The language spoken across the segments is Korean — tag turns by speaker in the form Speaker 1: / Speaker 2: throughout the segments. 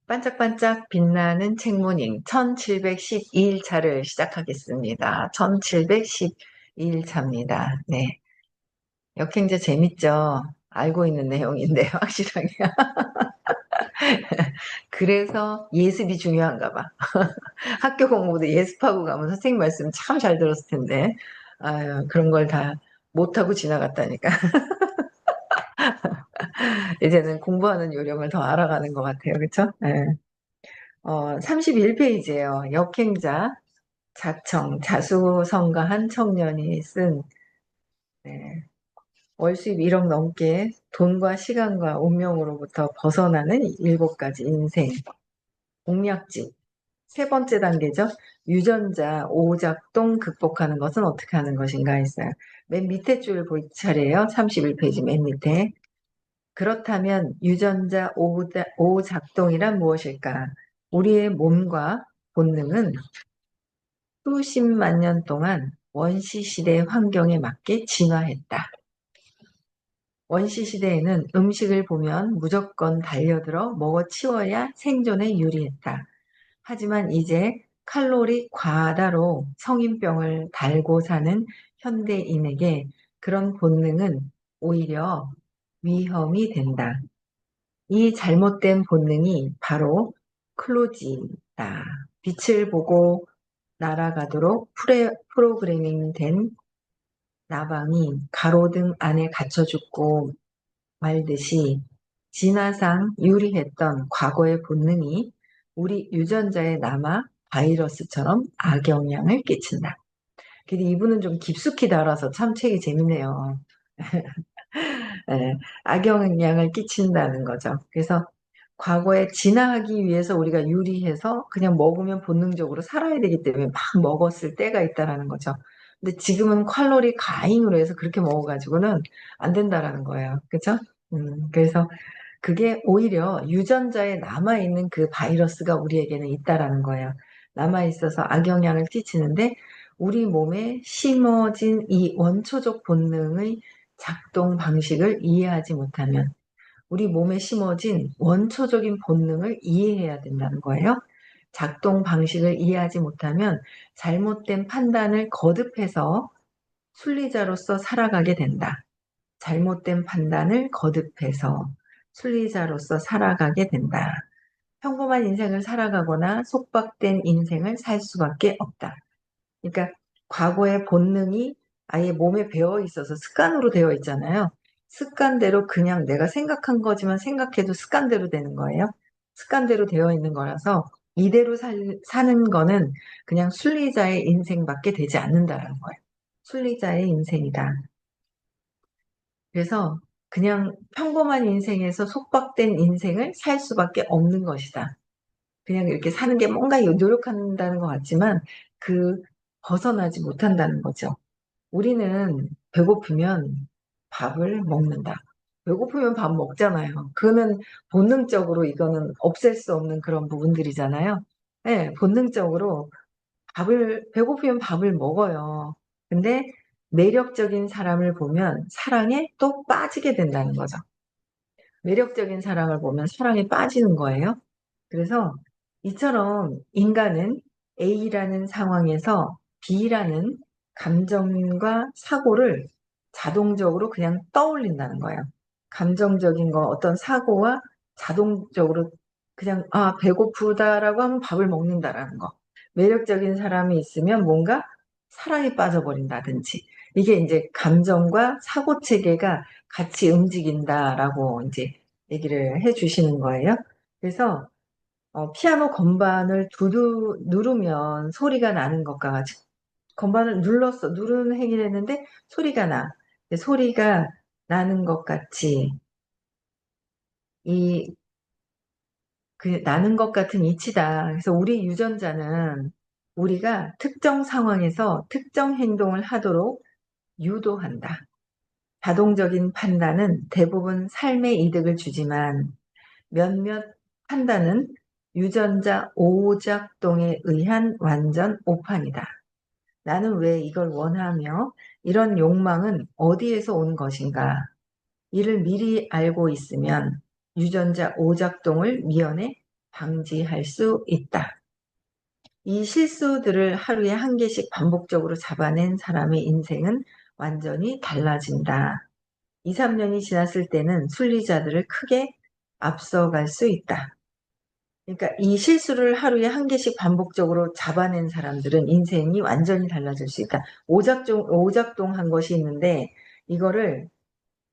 Speaker 1: 반짝반짝 빛나는 책모닝 1712일차를 시작하겠습니다. 1712일차입니다. 네. 역행제 재밌죠? 알고 있는 내용인데요, 확실하게. 그래서 예습이 중요한가 봐. 학교 공부도 예습하고 가면 선생님 말씀 참 잘 들었을 텐데. 아유, 그런 걸 다 못하고 지나갔다니까. 이제는 공부하는 요령을 더 알아가는 것 같아요. 그쵸? 네. 31페이지예요. 역행자. 자수성가한 청년이 쓴 네, 월수입 1억 넘게 돈과 시간과 운명으로부터 벗어나는 7가지 인생 공략집. 세 번째 단계죠. 유전자 오작동 극복하는 것은 어떻게 하는 것인가 했어요. 맨 밑에 줄 볼 차례예요. 31페이지 맨 밑에. 그렇다면 유전자 오작동이란 무엇일까? 우리의 몸과 본능은 수십만 년 동안 원시시대 환경에 맞게 진화했다. 원시시대에는 음식을 보면 무조건 달려들어 먹어치워야 생존에 유리했다. 하지만 이제 칼로리 과다로 성인병을 달고 사는 현대인에게 그런 본능은 오히려 위험이 된다. 이 잘못된 본능이 바로 클로지다. 빛을 보고 날아가도록 프로그래밍된 나방이 가로등 안에 갇혀 죽고 말듯이 진화상 유리했던 과거의 본능이 우리 유전자에 남아 바이러스처럼 악영향을 끼친다. 근데 이분은 좀 깊숙이 달아서 참 책이 재밌네요. 예, 악영향을 끼친다는 거죠. 그래서 과거에 진화하기 위해서 우리가 유리해서 그냥 먹으면 본능적으로 살아야 되기 때문에 막 먹었을 때가 있다라는 거죠. 근데 지금은 칼로리 과잉으로 해서 그렇게 먹어가지고는 안 된다라는 거예요. 그죠? 그래서 그게 오히려 유전자에 남아있는 그 바이러스가 우리에게는 있다라는 거예요. 남아있어서 악영향을 끼치는데 우리 몸에 심어진 이 원초적 본능의 작동 방식을 이해하지 못하면 우리 몸에 심어진 원초적인 본능을 이해해야 된다는 거예요. 작동 방식을 이해하지 못하면 잘못된 판단을 거듭해서 순리자로서 살아가게 된다. 잘못된 판단을 거듭해서 순리자로서 살아가게 된다. 평범한 인생을 살아가거나 속박된 인생을 살 수밖에 없다. 그러니까 과거의 본능이 아예 몸에 배어 있어서 습관으로 되어 있잖아요. 습관대로 그냥 내가 생각한 거지만 생각해도 습관대로 되는 거예요. 습관대로 되어 있는 거라서 이대로 사는 거는 그냥 순리자의 인생밖에 되지 않는다라는 거예요. 순리자의 인생이다. 그래서 그냥 평범한 인생에서 속박된 인생을 살 수밖에 없는 것이다. 그냥 이렇게 사는 게 뭔가 노력한다는 것 같지만 그 벗어나지 못한다는 거죠. 우리는 배고프면 밥을 먹는다. 배고프면 밥 먹잖아요. 그거는 본능적으로 이거는 없앨 수 없는 그런 부분들이잖아요. 네, 본능적으로 배고프면 밥을 먹어요. 근데 매력적인 사람을 보면 사랑에 또 빠지게 된다는 거죠. 매력적인 사람을 보면 사랑에 빠지는 거예요. 그래서 이처럼 인간은 A라는 상황에서 B라는 감정과 사고를 자동적으로 그냥 떠올린다는 거예요. 감정적인 거, 어떤 사고와 자동적으로 그냥, 배고프다라고 하면 밥을 먹는다라는 거. 매력적인 사람이 있으면 뭔가 사랑에 빠져버린다든지. 이게 이제 감정과 사고 체계가 같이 움직인다라고 이제 얘기를 해 주시는 거예요. 그래서 피아노 건반을 누르면 소리가 나는 것과 같이 건반을 누르는 행위를 했는데 소리가 나. 소리가 나는 것 같이 이 그 나는 것 같은 이치다. 그래서 우리 유전자는 우리가 특정 상황에서 특정 행동을 하도록 유도한다. 자동적인 판단은 대부분 삶의 이득을 주지만 몇몇 판단은 유전자 오작동에 의한 완전 오판이다. 나는 왜 이걸 원하며 이런 욕망은 어디에서 온 것인가? 이를 미리 알고 있으면 유전자 오작동을 미연에 방지할 수 있다. 이 실수들을 하루에 한 개씩 반복적으로 잡아낸 사람의 인생은 완전히 달라진다. 2, 3년이 지났을 때는 순리자들을 크게 앞서갈 수 있다. 그러니까 이 실수를 하루에 한 개씩 반복적으로 잡아낸 사람들은 인생이 완전히 달라질 수 있다. 오작동 한 것이 있는데 이거를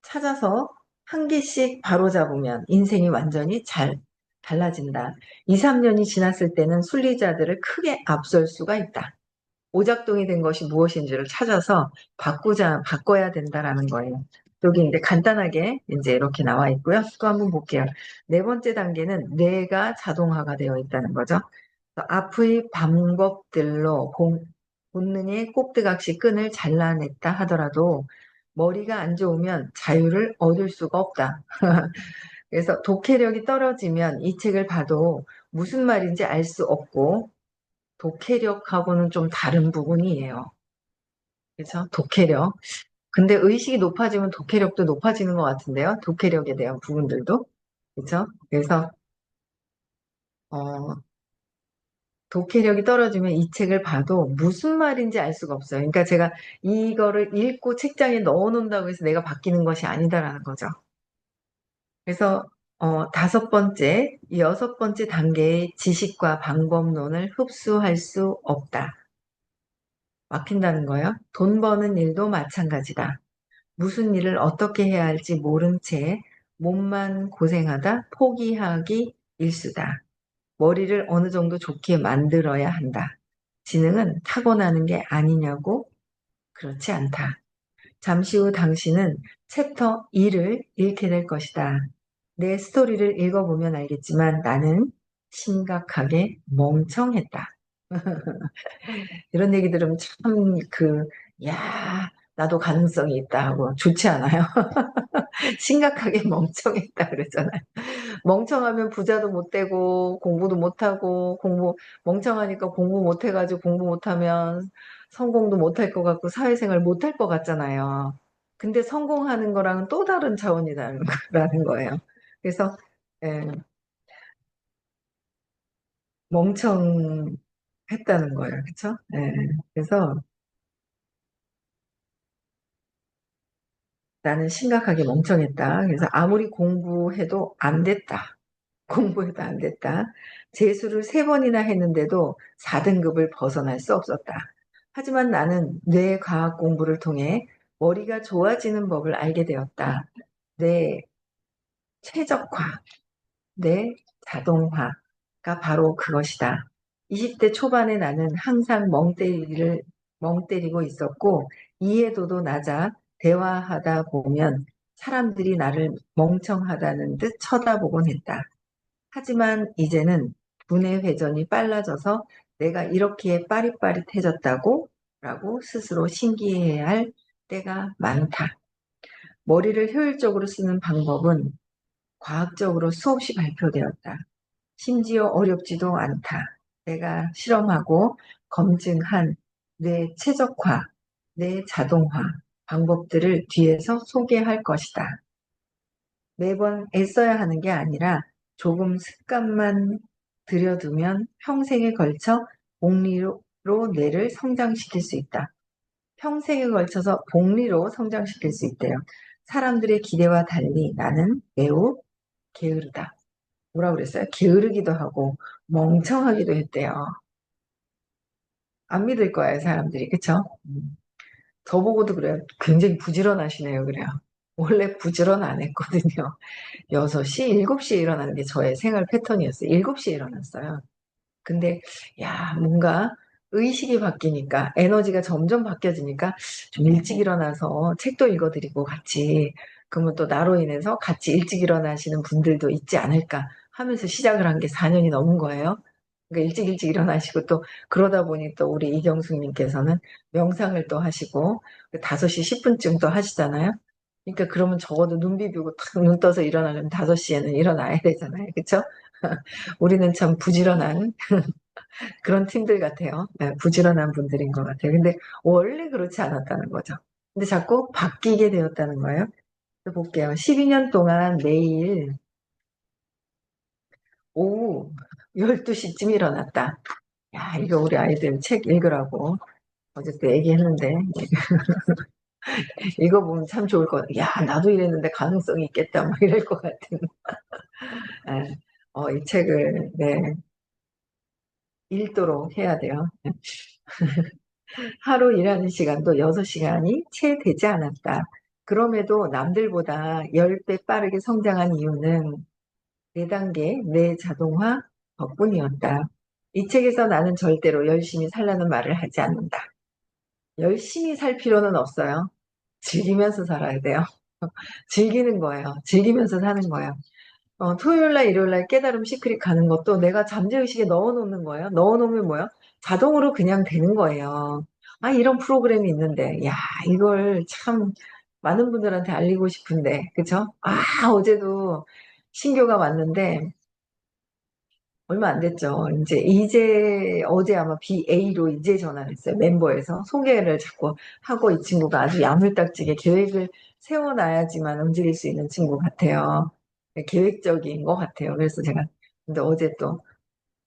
Speaker 1: 찾아서 한 개씩 바로 잡으면 인생이 완전히 잘 달라진다. 2, 3년이 지났을 때는 순리자들을 크게 앞설 수가 있다. 오작동이 된 것이 무엇인지를 찾아서 바꿔야 된다라는 거예요. 여기 이제 간단하게 이제 이렇게 나와 있고요. 또 한번 볼게요. 네 번째 단계는 뇌가 자동화가 되어 있다는 거죠. 앞의 방법들로 본능의 꼭두각시 끈을 잘라냈다 하더라도 머리가 안 좋으면 자유를 얻을 수가 없다. 그래서 독해력이 떨어지면 이 책을 봐도 무슨 말인지 알 수 없고 독해력하고는 좀 다른 부분이에요. 그래서 독해력. 근데 의식이 높아지면 독해력도 높아지는 것 같은데요. 독해력에 대한 부분들도. 그렇죠? 그래서 어, 독해력이 떨어지면 이 책을 봐도 무슨 말인지 알 수가 없어요. 그러니까 제가 이거를 읽고 책장에 넣어 놓는다고 해서 내가 바뀌는 것이 아니다라는 거죠. 그래서 다섯 번째, 여섯 번째 단계의 지식과 방법론을 흡수할 수 없다. 막힌다는 거예요. 돈 버는 일도 마찬가지다. 무슨 일을 어떻게 해야 할지 모른 채 몸만 고생하다 포기하기 일수다. 머리를 어느 정도 좋게 만들어야 한다. 지능은 타고나는 게 아니냐고? 그렇지 않다. 잠시 후 당신은 챕터 2를 읽게 될 것이다. 내 스토리를 읽어보면 알겠지만 나는 심각하게 멍청했다. 이런 얘기 들으면 참 야, 나도 가능성이 있다 하고 좋지 않아요? 심각하게 멍청했다 그랬잖아요. 멍청하면 부자도 못 되고 공부도 못 하고 멍청하니까 공부 못 해가지고 공부 못하면 성공도 못 할 것 같고 사회생활 못 할 것 같잖아요. 근데 성공하는 거랑은 또 다른 차원이라는 라는 거예요. 그래서 예, 멍청했다는 거예요. 그렇죠? 예, 그래서 나는 심각하게 멍청했다. 그래서 아무리 공부해도 안 됐다. 공부해도 안 됐다. 재수를 세 번이나 했는데도 4등급을 벗어날 수 없었다. 하지만 나는 뇌과학 공부를 통해 머리가 좋아지는 법을 알게 되었다. 뇌 최적화, 뇌 자동화가 바로 그것이다. 20대 초반에 나는 항상 멍 때리고 있었고 이해도도 낮아 대화하다 보면 사람들이 나를 멍청하다는 듯 쳐다보곤 했다. 하지만 이제는 두뇌 회전이 빨라져서 내가 이렇게 빠릿빠릿해졌다고 라고 스스로 신기해야 할 때가 많다. 머리를 효율적으로 쓰는 방법은 과학적으로 수없이 발표되었다. 심지어 어렵지도 않다. 내가 실험하고 검증한 뇌 최적화, 뇌 자동화 방법들을 뒤에서 소개할 것이다. 매번 애써야 하는 게 아니라 조금 습관만 들여두면 평생에 걸쳐 복리로 뇌를 성장시킬 수 있다. 평생에 걸쳐서 복리로 성장시킬 수 있대요. 사람들의 기대와 달리 나는 매우 게으르다. 뭐라 그랬어요? 게으르기도 하고 멍청하기도 했대요. 안 믿을 거예요, 사람들이. 그쵸? 저보고도 그래요. 굉장히 부지런하시네요. 그래요. 원래 부지런 안 했거든요. 6시, 7시에 일어나는 게 저의 생활 패턴이었어요. 7시에 일어났어요. 근데, 야, 뭔가 의식이 바뀌니까, 에너지가 점점 바뀌어지니까 좀 일찍 일어나서 책도 읽어드리고 같이, 그러면 또 나로 인해서 같이 일찍 일어나시는 분들도 있지 않을까 하면서 시작을 한 게 4년이 넘은 거예요. 그러니까 일찍 일찍 일어나시고 또 그러다 보니 또 우리 이경숙님께서는 명상을 또 하시고 5시 10분쯤 또 하시잖아요. 그러니까 그러면 적어도 눈 비비고 탁 눈 떠서 일어나려면 5시에는 일어나야 되잖아요. 그렇죠? 우리는 참 부지런한 그런 팀들 같아요. 네, 부지런한 분들인 것 같아요. 근데 원래 그렇지 않았다는 거죠. 근데 자꾸 바뀌게 되었다는 거예요. 또 볼게요. 12년 동안 매일 오후 12시쯤 일어났다. 야, 이거 우리 아이들 책 읽으라고 어제 또 얘기했는데, 읽어보면 참 좋을 것 같아. 야, 나도 이랬는데 가능성이 있겠다. 막 이럴 것 같은. 예. 이 책을, 네, 읽도록 해야 돼요. 하루 일하는 시간도 6시간이 채 되지 않았다. 그럼에도 남들보다 10배 빠르게 성장한 이유는 4단계 내 자동화 덕분이었다. 이 책에서 나는 절대로 열심히 살라는 말을 하지 않는다. 열심히 살 필요는 없어요. 즐기면서 살아야 돼요. 즐기는 거예요. 즐기면서 사는 거예요. 토요일 날, 일요일 날 깨달음 시크릿 가는 것도 내가 잠재의식에 넣어놓는 거예요. 넣어놓으면 뭐예요? 자동으로 그냥 되는 거예요. 아, 이런 프로그램이 있는데, 야, 이걸 참 많은 분들한테 알리고 싶은데, 그쵸? 아, 어제도 신교가 왔는데, 얼마 안 됐죠. 이제 어제 아마 BA로 이제 전화를 했어요. 멤버에서 소개를 자꾸 하고 이 친구가 아주 야물딱지게 계획을 세워놔야지만 움직일 수 있는 친구 같아요. 계획적인 것 같아요. 그래서 제가 근데 어제 또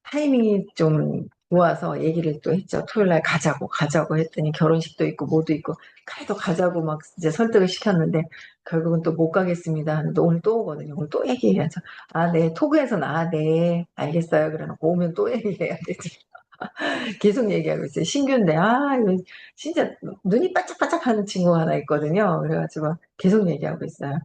Speaker 1: 타이밍이 좀 좋아서 얘기를 또 했죠. 토요일 날 가자고 했더니 결혼식도 있고 뭐도 있고 그래도 가자고 막 이제 설득을 시켰는데 결국은 또 못 가겠습니다 하는데 오늘 또 오거든요. 오늘 또 얘기해야죠. 아, 네. 토그에서는 아, 네. 알겠어요. 그래놓고 오면 또 얘기해야 되지. 계속 얘기하고 있어요. 신규인데, 아, 이거 진짜 눈이 바짝바짝 하는 친구가 하나 있거든요. 그래가지고 계속 얘기하고 있어요.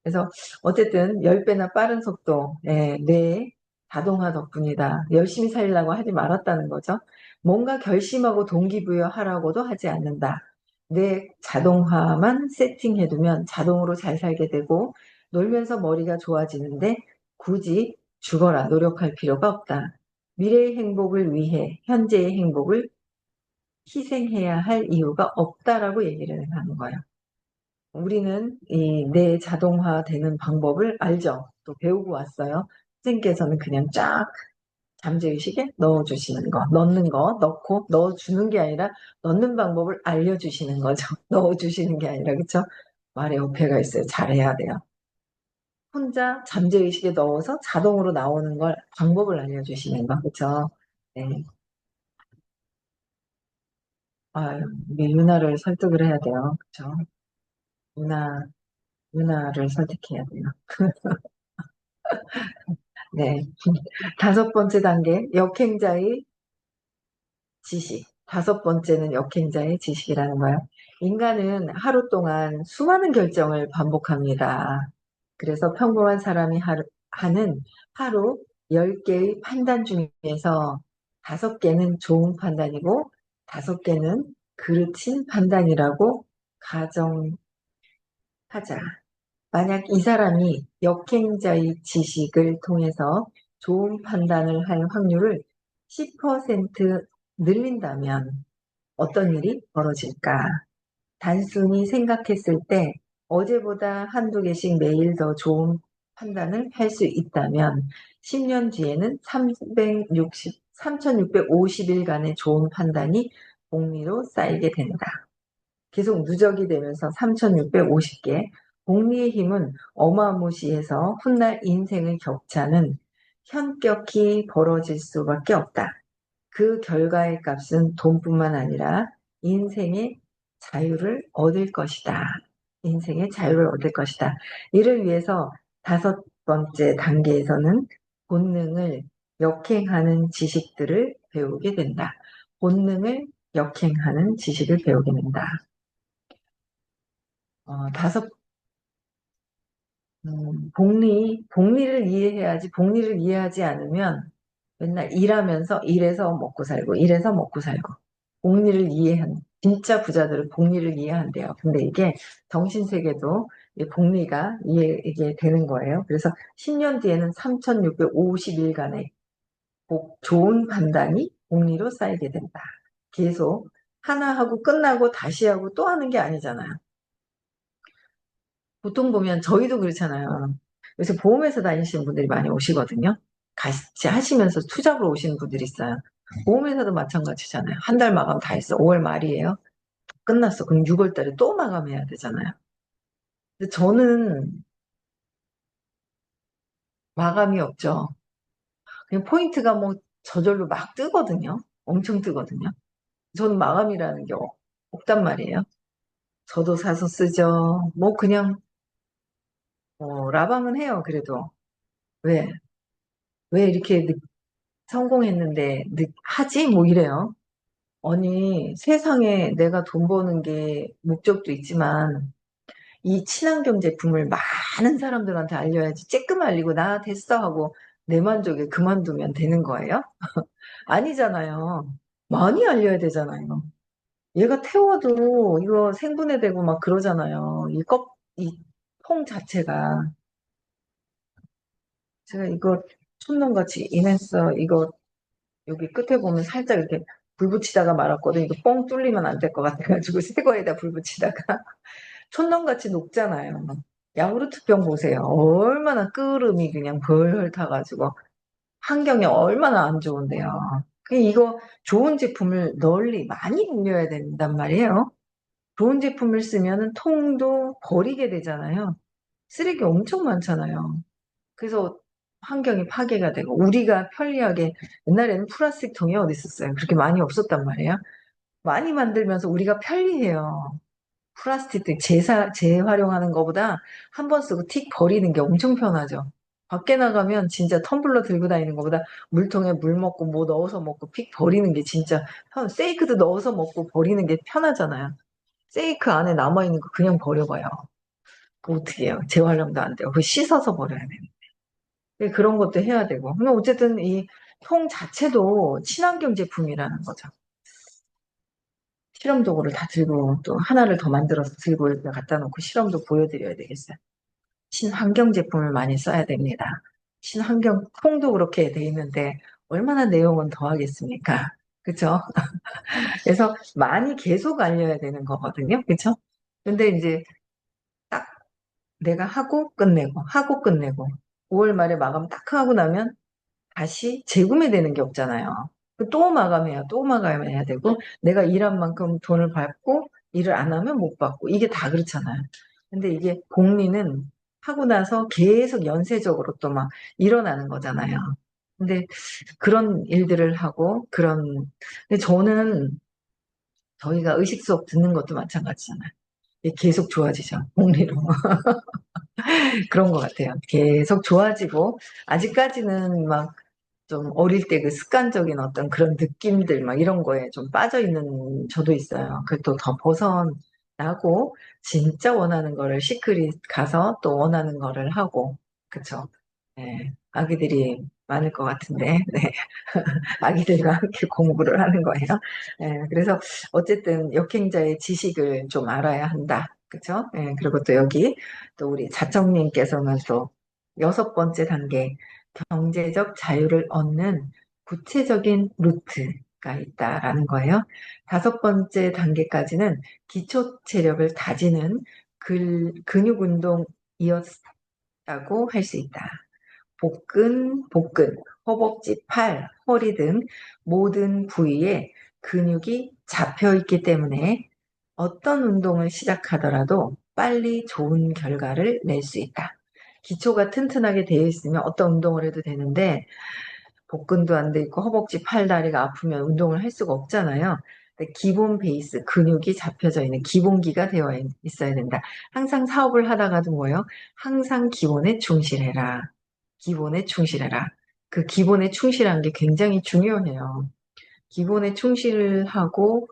Speaker 1: 그래서 어쨌든 10배나 빠른 속도, 뇌 자동화 덕분이다. 열심히 살려고 하지 말았다는 거죠. 뭔가 결심하고 동기부여하라고도 하지 않는다. 뇌 자동화만 세팅해두면 자동으로 잘 살게 되고 놀면서 머리가 좋아지는데 굳이 죽어라 노력할 필요가 없다. 미래의 행복을 위해 현재의 행복을 희생해야 할 이유가 없다라고 얘기를 하는 거예요. 우리는 이 뇌 자동화 되는 방법을 알죠. 또 배우고 왔어요. 선생님께서는 그냥 쫙 잠재의식에 넣어주시는 거, 넣는 거, 넣고 넣어주는 게 아니라 넣는 방법을 알려주시는 거죠. 넣어주시는 게 아니라, 그쵸? 말에 어폐가 있어요. 잘해야 돼요. 혼자 잠재의식에 넣어서 자동으로 나오는 걸 방법을 알려주시는 거, 그쵸? 네. 아유, 우리 유나를 설득을 해야 돼요. 그쵸? 유나, 유나를 설득해야 돼요. 네. 5번째 단계, 역행자의 지식. 5번째는 역행자의 지식이라는 거예요. 인간은 하루 동안 수많은 결정을 반복합니다. 그래서 평범한 사람이 하는 하루 10개의 판단 중에서 5개는 좋은 판단이고 5개는 그르친 판단이라고 가정하자. 만약 이 사람이 역행자의 지식을 통해서 좋은 판단을 할 확률을 10% 늘린다면 어떤 일이 벌어질까? 단순히 생각했을 때 어제보다 한두 개씩 매일 더 좋은 판단을 할 수 있다면 10년 뒤에는 3650일간의 좋은 판단이 복리로 쌓이게 된다. 계속 누적이 되면서 3650개. 복리의 힘은 어마무시해서 훗날 인생의 격차는 현격히 벌어질 수밖에 없다. 그 결과의 값은 돈뿐만 아니라 인생의 자유를 얻을 것이다. 인생의 자유를 얻을 것이다. 이를 위해서 5번째 단계에서는 본능을 역행하는 지식들을 배우게 된다. 본능을 역행하는 지식을 배우게 된다. 다섯, 복리를 이해해야지, 복리를 이해하지 않으면 맨날 일하면서 일해서 먹고 살고, 일해서 먹고 살고, 복리를 진짜 부자들은 복리를 이해한대요. 근데 이게 정신세계도 이 복리가 이게 되는 거예요. 그래서 10년 뒤에는 3650일간의 좋은 판단이 복리로 쌓이게 된다. 계속 하나 하고 끝나고 다시 하고 또 하는 게 아니잖아요. 보통 보면 저희도 그렇잖아요. 요새 보험회사 다니시는 분들이 많이 오시거든요. 같이 하시면서 투잡으로 오시는 분들이 있어요. 보험회사도 마찬가지잖아요. 한 달 마감 다 했어. 5월 말이에요. 끝났어. 그럼 6월 달에 또 마감해야 되잖아요. 근데 저는 마감이 없죠. 그냥 포인트가 뭐 저절로 막 뜨거든요. 엄청 뜨거든요. 저는 마감이라는 게 없단 말이에요. 저도 사서 쓰죠. 뭐 그냥 라방은 해요. 그래도 왜 이렇게 성공했는데 하지? 뭐 이래요. 아니 세상에 내가 돈 버는 게 목적도 있지만 이 친환경 제품을 많은 사람들한테 알려야지. 쬐끔 알리고 나 됐어 하고 내 만족에 그만두면 되는 거예요? 아니잖아요. 많이 알려야 되잖아요. 얘가 태워도 이거 생분해되고 막 그러잖아요. 이 통 자체가. 제가 이거 촌놈같이 인했어. 이거 여기 끝에 보면 살짝 이렇게 불 붙이다가 말았거든. 이거 뻥 뚫리면 안 될 것 같아가지고 새 거에다 불 붙이다가 촌놈같이 녹잖아요. 야구르트병 보세요. 얼마나 끓음이 그냥 벌벌 타가지고 환경에 얼마나 안 좋은데요. 이거 좋은 제품을 널리 많이 알려야 된단 말이에요. 좋은 제품을 쓰면 통도 버리게 되잖아요. 쓰레기 엄청 많잖아요. 그래서 환경이 파괴가 되고 우리가 편리하게 옛날에는 플라스틱 통이 어디 있었어요. 그렇게 많이 없었단 말이에요. 많이 만들면서 우리가 편리해요. 플라스틱 재활용하는 것보다 한 번 쓰고 틱 버리는 게 엄청 편하죠. 밖에 나가면 진짜 텀블러 들고 다니는 것보다 물통에 물 먹고 뭐 넣어서 먹고 픽 버리는 게 진짜 세이크도 넣어서 먹고 버리는 게 편하잖아요. 세이크 안에 남아있는 거 그냥 버려봐요. 그거 어떻게 해요? 재활용도 안 돼요. 그거 씻어서 버려야 돼요. 그런 것도 해야 되고. 근데 어쨌든 이 통 자체도 친환경 제품이라는 거죠. 실험 도구를 다 들고 또 하나를 더 만들어서 들고 여기다 갖다 놓고 실험도 보여드려야 되겠어요. 친환경 제품을 많이 써야 됩니다. 친환경 통도 그렇게 돼 있는데 얼마나 내용은 더 하겠습니까? 그쵸? 그래서 많이 계속 알려야 되는 거거든요. 그쵸? 근데 이제 딱 내가 하고 끝내고 5월 말에 마감 딱 하고 나면 다시 재구매되는 게 없잖아요. 또 마감해야 또 마감해야 되고 내가 일한 만큼 돈을 받고 일을 안 하면 못 받고 이게 다 그렇잖아요. 근데 이게 복리는 하고 나서 계속 연쇄적으로 또 막 일어나는 거잖아요. 근데 그런 일들을 하고 근데 저는 저희가 의식 수업 듣는 것도 마찬가지잖아요. 이게 계속 좋아지죠. 복리로. 그런 것 같아요. 계속 좋아지고 아직까지는 막 좀 어릴 때 그 습관적인 어떤 그런 느낌들 막 이런 거에 좀 빠져 있는 저도 있어요. 그래도 더 벗어나고 진짜 원하는 거를 시크릿 가서 또 원하는 거를 하고 그쵸? 네, 아기들이 많을 것 같은데 네. 아기들과 함께 공부를 하는 거예요. 네, 그래서 어쨌든 역행자의 지식을 좀 알아야 한다. 그쵸? 네, 그리고 또 여기 또 우리 자청님께서는 또 6번째 단계 경제적 자유를 얻는 구체적인 루트가 있다라는 거예요. 5번째 단계까지는 기초 체력을 다지는 근육 운동이었다고 할 수 있다. 복근, 허벅지, 팔, 허리 등 모든 부위에 근육이 잡혀 있기 때문에 어떤 운동을 시작하더라도 빨리 좋은 결과를 낼 수 있다. 기초가 튼튼하게 되어 있으면 어떤 운동을 해도 되는데 복근도 안 돼 있고 허벅지, 팔, 다리가 아프면 운동을 할 수가 없잖아요. 근데 기본 베이스, 근육이 잡혀져 있는 기본기가 되어 있어야 된다. 항상 사업을 하다가도 뭐예요? 항상 기본에 충실해라. 기본에 충실해라. 그 기본에 충실한 게 굉장히 중요해요. 기본에 충실하고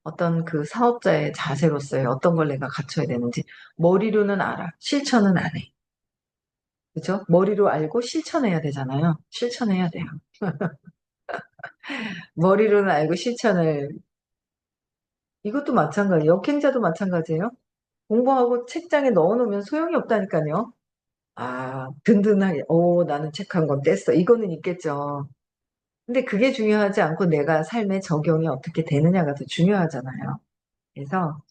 Speaker 1: 어떤 그 사업자의 자세로서의 어떤 걸 내가 갖춰야 되는지 머리로는 알아. 실천은 안 해. 그죠? 머리로 알고 실천해야 되잖아요. 실천해야 돼요. 머리로는 알고 실천을 이것도 마찬가지예요. 역행자도 마찬가지예요. 공부하고 책장에 넣어놓으면 소용이 없다니까요. 아, 든든하게, 나는 책 한 권 뗐어. 이거는 있겠죠. 근데 그게 중요하지 않고 내가 삶의 적용이 어떻게 되느냐가 더 중요하잖아요. 그래서,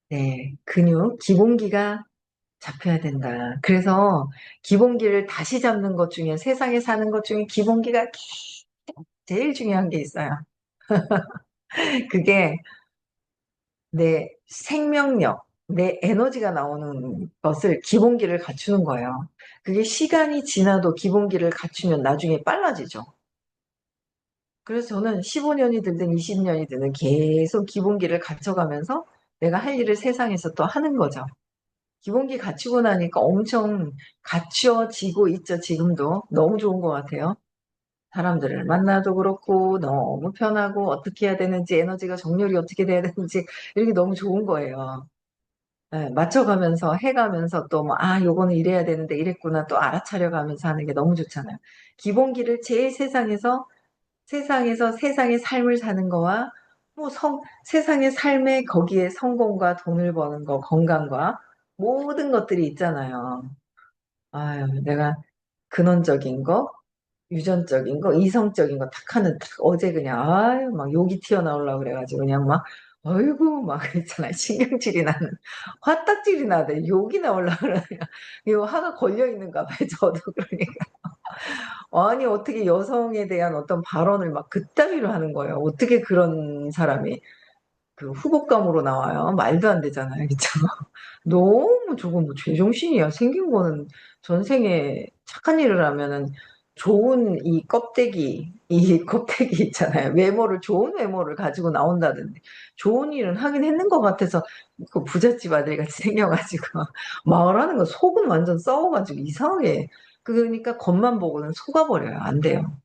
Speaker 1: 네, 기본기가 잡혀야 된다. 그래서 기본기를 다시 잡는 것 중에 세상에 사는 것 중에 기본기가 제일 중요한 게 있어요. 그게 내 생명력, 내 에너지가 나오는 것을 기본기를 갖추는 거예요. 그게 시간이 지나도 기본기를 갖추면 나중에 빨라지죠. 그래서 저는 15년이 들든 20년이 들든 계속 기본기를 갖춰가면서 내가 할 일을 세상에서 또 하는 거죠. 기본기 갖추고 나니까 엄청 갖추어지고 있죠, 지금도. 너무 좋은 것 같아요. 사람들을 만나도 그렇고, 너무 편하고, 어떻게 해야 되는지, 에너지가 정렬이 어떻게 돼야 되는지, 이렇게 너무 좋은 거예요. 네, 맞춰가면서, 해가면서 또 뭐, 아, 요거는 이래야 되는데, 이랬구나, 또 알아차려 가면서 하는 게 너무 좋잖아요. 기본기를 제일 세상에서 세상의 삶을 사는 거와, 뭐, 세상의 삶에 거기에 성공과 돈을 버는 거, 건강과, 모든 것들이 있잖아요. 아유, 내가 근원적인 거, 유전적인 거, 이성적인 거 탁 하는, 탁 어제 그냥, 아유, 막 욕이 튀어나오려고 그래가지고 그냥 막, 어이구, 막 그랬잖아요. 신경질이 나는, 화딱질이 나대. 욕이 나오려고 그러냐. 이거 화가 걸려있는가 봐요. 저도 그러니까. 아니, 어떻게 여성에 대한 어떤 발언을 막 그따위로 하는 거예요. 어떻게 그런 사람이 그 후보감으로 나와요. 말도 안 되잖아요. 그쵸? 너무 저거 뭐 제정신이야. 생긴 거는 전생에 착한 일을 하면은 좋은 이 껍데기, 이 껍데기 있잖아요. 좋은 외모를 가지고 나온다든지. 좋은 일은 하긴 했는 것 같아서 그 부잣집 아들 같이 생겨가지고 말하는 거 속은 완전 썩어가지고 이상하게. 그러니까 겉만 보고는 속아버려요. 안 돼요.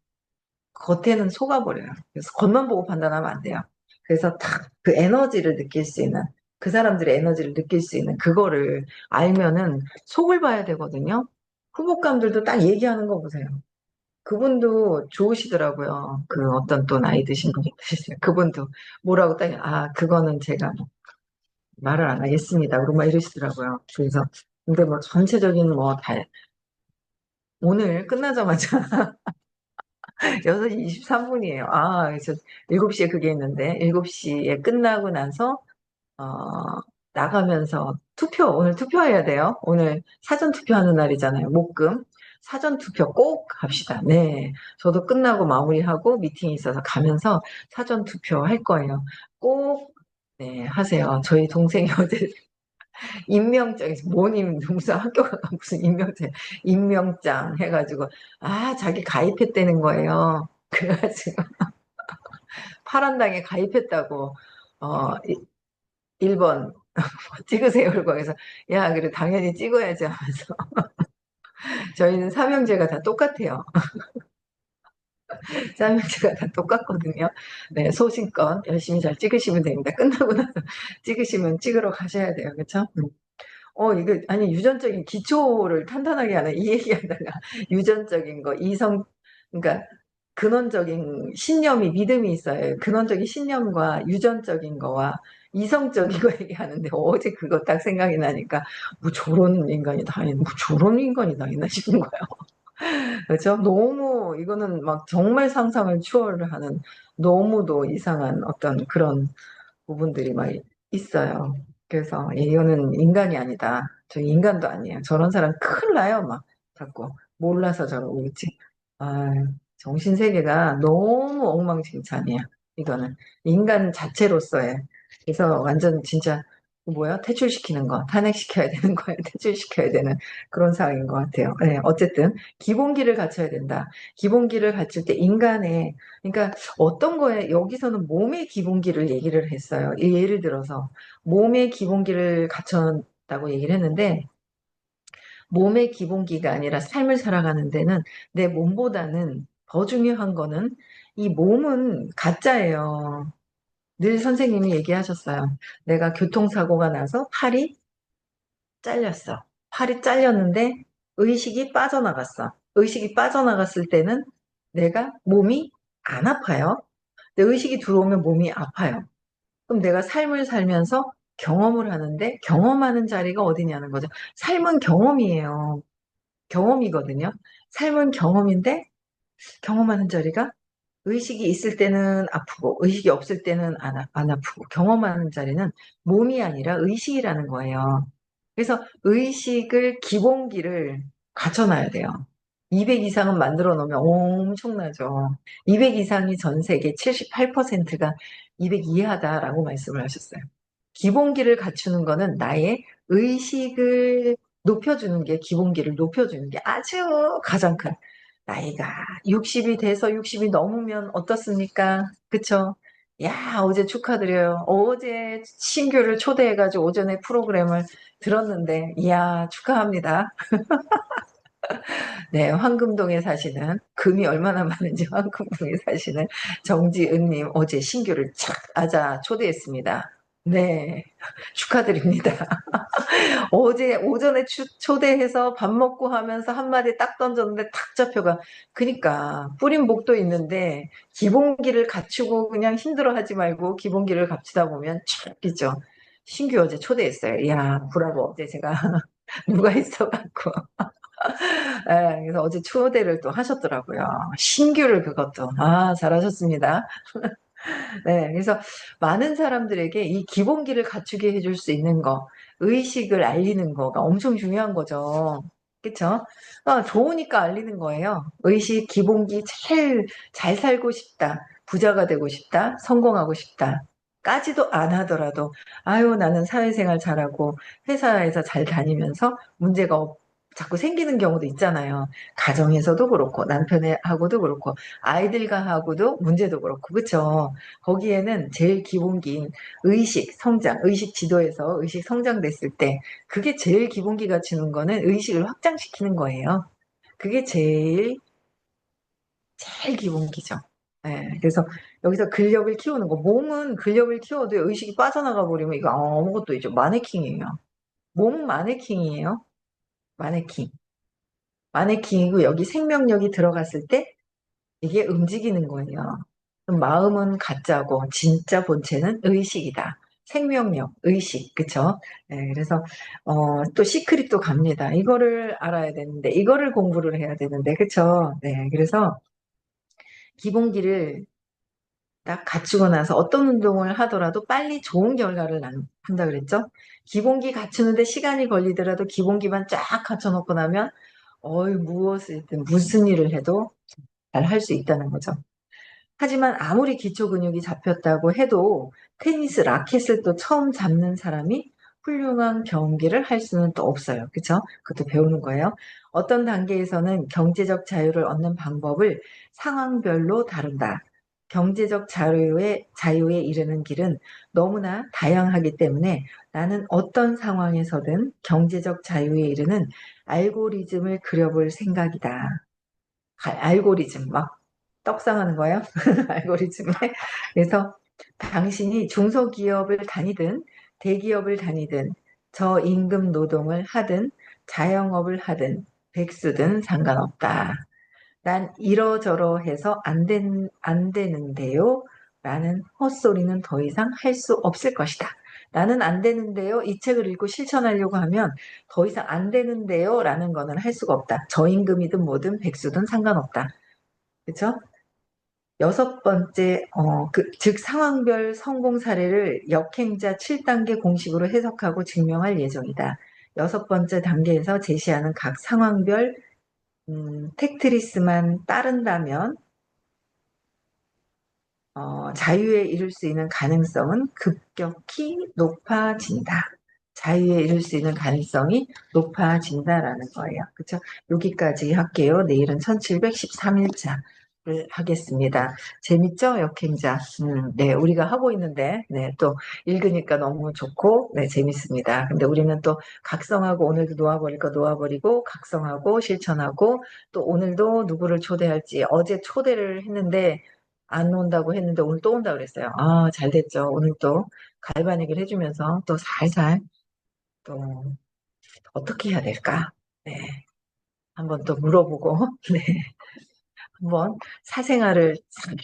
Speaker 1: 겉에는 속아버려요. 그래서 겉만 보고 판단하면 안 돼요. 그래서 딱 그 에너지를 느낄 수 있는, 그 사람들의 에너지를 느낄 수 있는 그거를 알면은 속을 봐야 되거든요. 후보감들도 딱 얘기하는 거 보세요. 그분도 좋으시더라고요. 그 어떤 또 나이 드신 분이 있으세요. 그분도 뭐라고 딱, 아, 그거는 제가 뭐 말을 안 하겠습니다. 그러고 막 이러시더라고요. 그래서, 근데 뭐 전체적인 뭐 다, 오늘 끝나자마자 6시 23분이에요. 아, 그래서 7시에 그게 있는데, 7시에 끝나고 나서, 어, 나가면서 오늘 투표해야 돼요. 오늘 사전 투표하는 날이잖아요. 목금. 사전 투표 꼭 합시다. 네. 저도 끝나고 마무리하고 미팅이 있어서 가면서 사전 투표 할 거예요. 꼭, 네, 하세요. 저희 동생이 어제 임명장, 모임 무슨 학교가 무슨 임명장 해가지고, 아, 자기 가입했다는 거예요. 그래가지고, 파란당에 가입했다고, 어, 1번 찍으세요. 그러고 해서, 야, 그래, 당연히 찍어야지 하면서. 저희는 삼형제가 다 똑같아요. 삼형제가 다 똑같거든요. 네, 소신껏 열심히 잘 찍으시면 됩니다. 끝나고 나서 찍으시면 찍으러 가셔야 돼요. 그쵸? 이거, 아니, 유전적인 기초를 탄탄하게 하는 이 얘기하다가, 유전적인 거, 그러니까, 근원적인 신념이, 믿음이 있어요. 근원적인 신념과 유전적인 거와 이성적인 거 얘기하는데, 어제 그거 딱 생각이 나니까, 뭐 저런 인간이 다 있나, 뭐 저런 인간이 다 있나 싶은 거예요. 그렇죠? 너무, 이거는 막 정말 상상을 초월하는 너무도 이상한 어떤 그런 부분들이 막 있어요. 그래서 이거는 인간이 아니다. 저 인간도 아니에요. 저런 사람 큰일 나요. 막 자꾸 몰라서 저러고 있지. 아, 정신세계가 너무 엉망진창이야. 이거는 인간 자체로서의. 그래서 완전 진짜 뭐야? 퇴출시키는 거, 탄핵시켜야 되는 거예요. 퇴출시켜야 되는 그런 상황인 것 같아요. 네, 어쨌든 기본기를 갖춰야 된다. 기본기를 갖출 때 그러니까 어떤 거에, 여기서는 몸의 기본기를 얘기를 했어요. 예를 들어서, 몸의 기본기를 갖췄다고 얘기를 했는데, 몸의 기본기가 아니라 삶을 살아가는 데는 내 몸보다는 더 중요한 거는 이 몸은 가짜예요. 늘 선생님이 얘기하셨어요. 내가 교통사고가 나서 팔이 잘렸어. 팔이 잘렸는데 의식이 빠져나갔어. 의식이 빠져나갔을 때는 내가 몸이 안 아파요. 근데 의식이 들어오면 몸이 아파요. 그럼 내가 삶을 살면서 경험을 하는데 경험하는 자리가 어디냐는 거죠. 삶은 경험이에요. 경험이거든요. 삶은 경험인데 경험하는 자리가 의식이 있을 때는 아프고 의식이 없을 때는 안 아프고 경험하는 자리는 몸이 아니라 의식이라는 거예요. 그래서 의식을 기본기를 갖춰놔야 돼요. 200 이상은 만들어 놓으면 엄청나죠. 200 이상이 전 세계 78%가 200 이하다라고 말씀을 하셨어요. 기본기를 갖추는 거는 나의 의식을 높여주는 게, 기본기를 높여주는 게 아주 가장 큰, 나이가 60이 돼서 60이 넘으면 어떻습니까? 그쵸? 야, 어제 축하드려요. 어제 신규를 초대해가지고 오전에 프로그램을 들었는데, 이야, 축하합니다. 네, 황금동에 사시는, 금이 얼마나 많은지 황금동에 사시는 정지은님, 어제 신규를 착 아자 초대했습니다. 네, 축하드립니다. 어제 오전에 초대해서 밥 먹고 하면서 한 마디 딱 던졌는데 탁 잡혀가. 그니까 뿌린 복도 있는데 기본기를 갖추고 그냥 힘들어하지 말고 기본기를 갖추다 보면 쭉 있죠. 신규 어제 초대했어요. 이야, 브라보. 어제 제가 누가 있어갖고. 예, 그래서 어제 초대를 또 하셨더라고요. 신규를 그것도. 아, 잘하셨습니다. 네, 그래서 많은 사람들에게 이 기본기를 갖추게 해줄 수 있는 거, 의식을 알리는 거가 엄청 중요한 거죠. 그쵸? 좋으니까 알리는 거예요. 의식, 기본기 잘 살고 싶다. 부자가 되고 싶다. 성공하고 싶다. 까지도 안 하더라도, 아유, 나는 사회생활 잘하고, 회사에서 잘 다니면서 문제가 자꾸 생기는 경우도 있잖아요. 가정에서도 그렇고, 남편하고도 그렇고, 아이들과 하고도 문제도 그렇고, 그쵸? 거기에는 제일 기본기인 의식, 성장, 의식 지도에서 의식 성장됐을 때 그게 제일 기본기가 주는 거는 의식을 확장시키는 거예요. 그게 제일 기본기죠. 네, 그래서 여기서 근력을 키우는 거, 몸은 근력을 키워도 의식이 빠져나가 버리면 이거 아무것도 이죠. 마네킹이에요. 몸은 마네킹이에요. 마네킹. 마네킹이고 여기 생명력이 들어갔을 때 이게 움직이는 거예요. 그럼 마음은 가짜고 진짜 본체는 의식이다. 생명력, 의식, 그쵸? 네, 그래서 또 시크릿도 갑니다. 이거를 알아야 되는데, 이거를 공부를 해야 되는데, 그쵸? 네, 그래서 기본기를 딱 갖추고 나서 어떤 운동을 하더라도 빨리 좋은 결과를 한다 그랬죠? 기본기 갖추는데 시간이 걸리더라도 기본기만 쫙 갖춰놓고 나면, 무엇이든 무슨 일을 해도 잘 할 수 있다는 거죠. 하지만 아무리 기초 근육이 잡혔다고 해도 테니스 라켓을 또 처음 잡는 사람이 훌륭한 경기를 할 수는 또 없어요. 그쵸? 그것도 배우는 거예요. 어떤 단계에서는 경제적 자유를 얻는 방법을 상황별로 다룬다. 경제적 자유에 이르는 길은 너무나 다양하기 때문에 나는 어떤 상황에서든 경제적 자유에 이르는 알고리즘을 그려볼 생각이다. 알고리즘 막 떡상하는 거예요. 알고리즘에. 그래서 당신이 중소기업을 다니든 대기업을 다니든 저임금 노동을 하든 자영업을 하든 백수든 상관없다. 난 이러저러 해서 안 되는데요. 라는 헛소리는 더 이상 할 수 없을 것이다. 나는 안 되는데요. 이 책을 읽고 실천하려고 하면 더 이상 안 되는데요. 라는 거는 할 수가 없다. 저임금이든 뭐든 백수든 상관없다. 그렇죠? 여섯 번째, 즉 상황별 성공 사례를 역행자 7단계 공식으로 해석하고 증명할 예정이다. 여섯 번째 단계에서 제시하는 각 상황별 텍트리스만 따른다면 자유에 이를 수 있는 가능성은 급격히 높아진다. 자유에 이를 수 있는 가능성이 높아진다라는 거예요. 그렇죠? 여기까지 할게요. 내일은 1713일차를 하겠습니다. 재밌죠? 역행자. 네, 우리가 하고 있는데, 네, 또 읽으니까 너무 좋고, 네, 재밌습니다. 근데 우리는 또 각성하고, 오늘도 놓아버릴 거 놓아버리고, 각성하고, 실천하고, 또 오늘도 누구를 초대할지, 어제 초대를 했는데, 안 온다고 했는데 오늘 또 온다 그랬어요. 아, 잘 됐죠. 오늘 또 갈바닉을 해주면서 또 살살 또 어떻게 해야 될까? 네. 한번 또 물어보고, 네. 한번 사생활을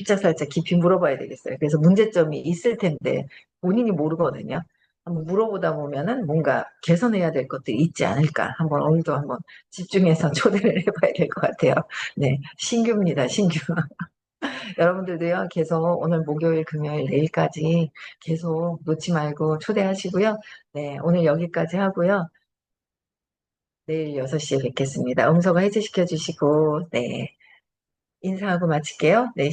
Speaker 1: 살짝 깊이 물어봐야 되겠어요. 그래서 문제점이 있을 텐데 본인이 모르거든요. 한번 물어보다 보면은 뭔가 개선해야 될 것들이 있지 않을까. 한번 오늘도 한번 집중해서 초대를 해봐야 될 것 같아요. 네. 신규입니다. 신규. 여러분들도요, 계속 오늘 목요일, 금요일, 내일까지 계속 놓지 말고 초대하시고요. 네, 오늘 여기까지 하고요. 내일 6시에 뵙겠습니다. 음소거 해제시켜 주시고, 네, 인사하고 마칠게요. 네,